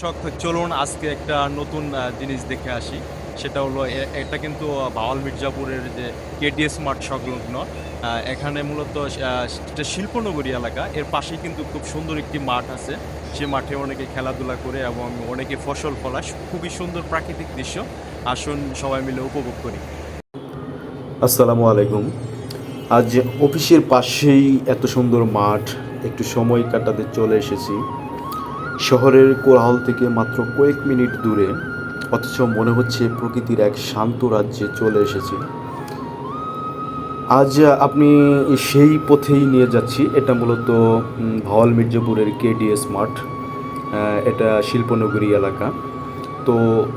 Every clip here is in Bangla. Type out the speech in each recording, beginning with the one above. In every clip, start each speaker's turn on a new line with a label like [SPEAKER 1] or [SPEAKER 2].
[SPEAKER 1] শখ চলুন আজকে একটা নতুন জিনিস দেখে আসি। সেটা হলো এটা কিন্তু ভাওয়াল মির্জাপুরের যে কেডিএস মাঠ সংলগ্ন। এখানে মূলত এটা শিল্পনগরী এলাকা। এর পাশেই কিন্তু খুব সুন্দর একটি মাঠ আছে। সে মাঠে অনেকে খেলাধুলা করে এবং অনেকে ফসল ফলায়। খুবই সুন্দর প্রাকৃতিক দৃশ্য। আসুন সবাই মিলে উপভোগ করি।
[SPEAKER 2] আসসালামু আলাইকুম। আজ অফিসের পাশেই এত সুন্দর মাঠ, একটু সময় কাটাতে চলে এসেছি। শহরের কোলাহল থেকে মাত্র কয়েক মিনিট দূরে, অথচ মনে হচ্ছে প্রকৃতির এক শান্ত রাজ্যে চলে এসেছি। আজ আপনি সেই পথেই নিয়ে যাচ্ছি। এটা মূলত ভাওয়াল মির্জাপুরের কেডিএস মাঠ। এটা শিল্পনগরী এলাকা। তো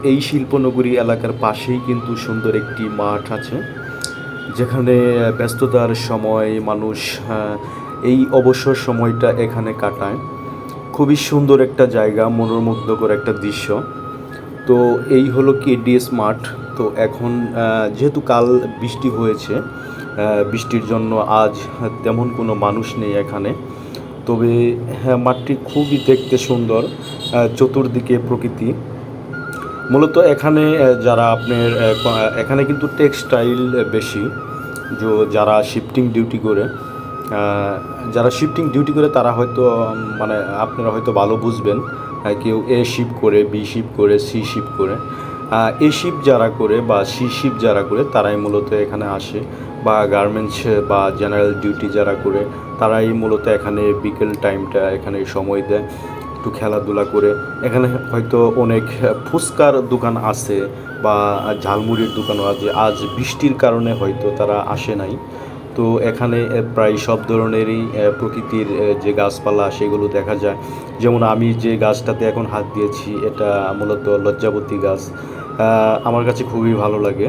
[SPEAKER 2] এই শিল্পনগরী এলাকার পাশেই কিন্তু সুন্দর একটি মাঠ আছে, যেখানে ব্যস্ততার সময় মানুষ এই অবসর সময়টা এখানে কাটায়। খুবই সুন্দর একটা জায়গা, মনোমুগ্ধকর একটা দৃশ্য। তো এই হলো কেডিএস মাঠ। তো এখন যেহেতু কাল বৃষ্টি হয়েছে, বৃষ্টির জন্য আজ তেমন কোনো মানুষ নেই এখানে। তবে হ্যাঁ, মাঠটি খুবই দেখতে সুন্দর, চতুর্দিকে প্রকৃতি। মূলত এখানে যারা আপনার এখানে কিন্তু টেক্সটাইল বেশি। যারা শিফটিং ডিউটি করে, তারা হয়তো মানে আপনারা হয়তো ভালো বুঝবেন। কেউ এ শিফট করে, বি শিফট করে, সি শিফট করে। এ শিফট যারা করে বা সি শিফট যারা করে তারাই মূলত এখানে আসে, বা গার্মেন্টস বা জেনারেল ডিউটি যারা করে তারাই মূলত এখানে বিকেল টাইমটা এখানে সময় দেয়, একটু খেলাধুলা করে। এখানে হয়তো অনেক ফুচকার দোকান আছে বা ঝালমুড়ির দোকানও আছে। আজ বৃষ্টির কারণে হয়তো তারা আসে নাই। তো এখানে প্রায় সব ধরনেরই প্রকৃতির যে গাছপালা সেগুলো দেখা যায়। যেমন আমি যে গাছটাতে এখন হাত দিয়েছি, এটা মূলত লজ্জাবতী গাছ। আমার কাছে খুবই ভালো লাগে।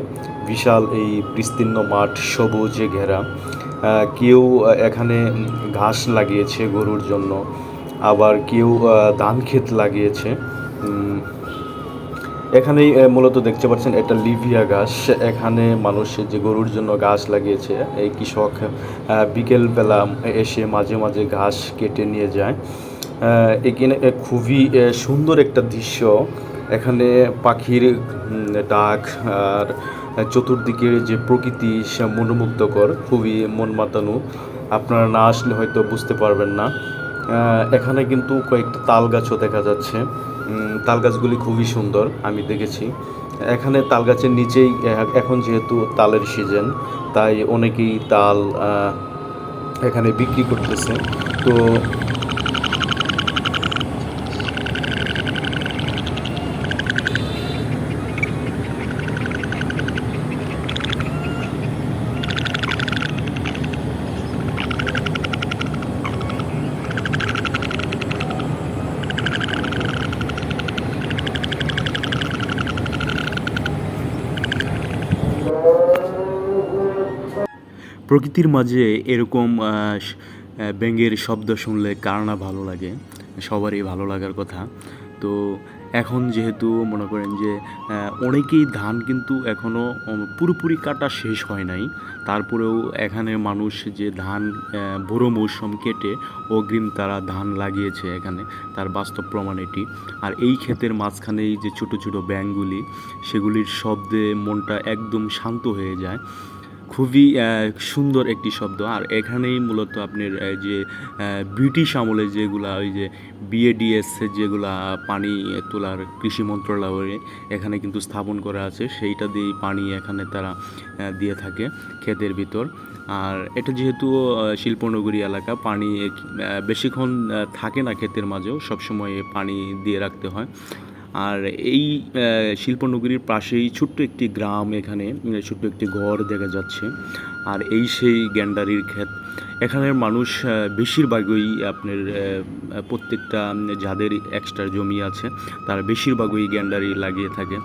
[SPEAKER 2] বিশাল এই বিস্তীর্ণ মাঠ, সবুজে ঘেরা। কেউ এখানে ঘাস লাগিয়েছে গরুর জন্য, আবার কেউ ধান ক্ষেত লাগিয়েছে। এখানেই মূলত দেখতে পাচ্ছেন এটা লিভিয়া ঘাস। এখানে মানুষ যে গরুর জন্য ঘাস লাগিয়েছে, এই কৃষক বিকেলবেলা এসে মাঝে মাঝে ঘাস কেটে নিয়ে যায়। এখানে খুবই সুন্দর একটা দৃশ্য। এখানে পাখির ডাক আর চতুর্দিকের যে প্রকৃতি সে মনোমুগ্ধকর, খুবই মন মাতানো। আপনারা না আসলে হয়তো বুঝতে পারবেন না। এখানে কিন্তু কয়েকটা তাল গাছও দেখা যাচ্ছে। তাল গাছগুলি খুবই সুন্দর, আমি দেখেছি। এখানে তাল গাছের নিচেই এখন যেহেতু তালের সিজন, তাই অনেকেই তাল এখানে বিক্রি করতেছে। তো
[SPEAKER 3] প্রকৃতির মাঝে এরকম ব্যাঙের শব্দ শুনলে কার না ভালো লাগে, সবারই ভালো লাগার কথা। তো এখন যেহেতু মনে করেন যে অনেকেই ধান কিন্তু এখনও পুরোপুরি কাটা শেষ হয় নাই, তারপরেও এখানে মানুষ যে ধান বোরো মৌসুম কেটে অগ্রিম তারা ধান লাগিয়েছে এখানে, তার বাস্তব প্রমাণ এটি। আর এই ক্ষেতের মাঝখানেই যে ছোটো ছোটো ব্যাঙগুলি, সেগুলির শব্দে মনটা একদম শান্ত হয়ে যায়। খুবই সুন্দর একটি শব্দ। আর এখানেই মূলত আপনার যে ব্রিটিশ আমলে যেগুলা ওই যে বিএডিএস যেগুলা পানি তোলার কৃষি মন্ত্রণালয়ে এখানে কিন্তু স্থাপন করা আছে, সেইটা দিয়েই পানি এখানে তারা দিয়ে থাকে ক্ষেতের ভিতর। আর এটা যেহেতু শিল্পনগরী এলাকা, পানি বেশিক্ষণ থাকে না ক্ষেতের মাঝেও, সবসময় পানি দিয়ে রাখতে হয়। আর এই শিল্পনগরীর পাশেই ছোট্ট একটি গ্রাম, এখানে ছোট্ট একটি ঘর দেখা যাচ্ছে। আর এই সেই গ্যান্ডারির ক্ষেত। এখানের মানুষ বেশিরভাগই আপনার প্রত্যেকটা যাদের এক্সট্রা জমি আছে তারা বেশিরভাগই গ্যান্ডারি লাগিয়ে থাকে।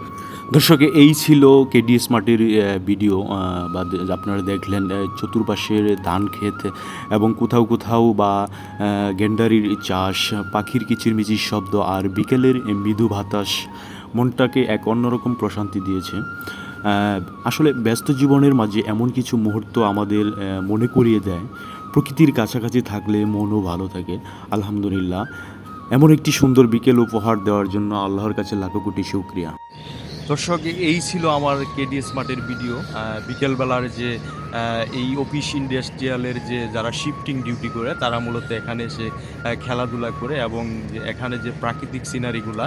[SPEAKER 3] দর্শক, এই ছিল কেডিএস মাঠের ভিডিও, বা আপনারা দেখলেন চতুর্পাশের ধান ক্ষেত এবং কোথাও কোথাও বা গেন্ডারির চাষ, পাখির কিচিরমিচির শব্দ আর বিকেলের মৃদু বাতাস মনটাকে এক অন্যরকম প্রশান্তি দিয়েছে। আসলে ব্যস্ত জীবনের মাঝে এমন কিছু মুহূর্ত আমাদের মনে করিয়ে দেয় প্রকৃতির কাছাকাছি থাকলে মনও ভালো থাকে। আলহামদুলিল্লাহ। এমন একটি সুন্দর বিকেল উপহার দেওয়ার জন্য আল্লাহর কাছে লাখো কোটি শুকরিয়া।
[SPEAKER 1] দর্শক, এই ছিল আমার কেডিএস মার্টের ভিডিও। বিকেলবেলার যে এই অফিস ইন্ডাস্ট্রিয়ালের যে যারা শিফটিং ডিউটি করে তারা মূলত এখানে এসে খেলাধুলা করে, এবং যে এখানে যে প্রাকৃতিক সিনারিগুলা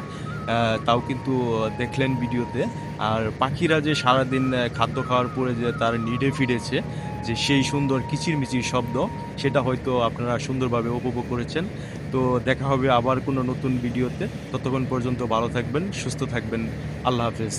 [SPEAKER 1] তাও কিন্তু দেখলেন ভিডিওতে। আর পাখিরা যে সারাদিন খাদ্য খাওয়ার পরে যে তার নিডে ফিরেছে, যে সেই সুন্দর কিচিরমিচির শব্দ, সেটা হয়তো আপনারা সুন্দরভাবে উপভোগ করেছেন। তো দেখা হবে আবার কোনো নতুন ভিডিওতে। ততক্ষণ পর্যন্ত ভালো থাকবেন, সুস্থ থাকবেন। আল্লাহ হাফেজ।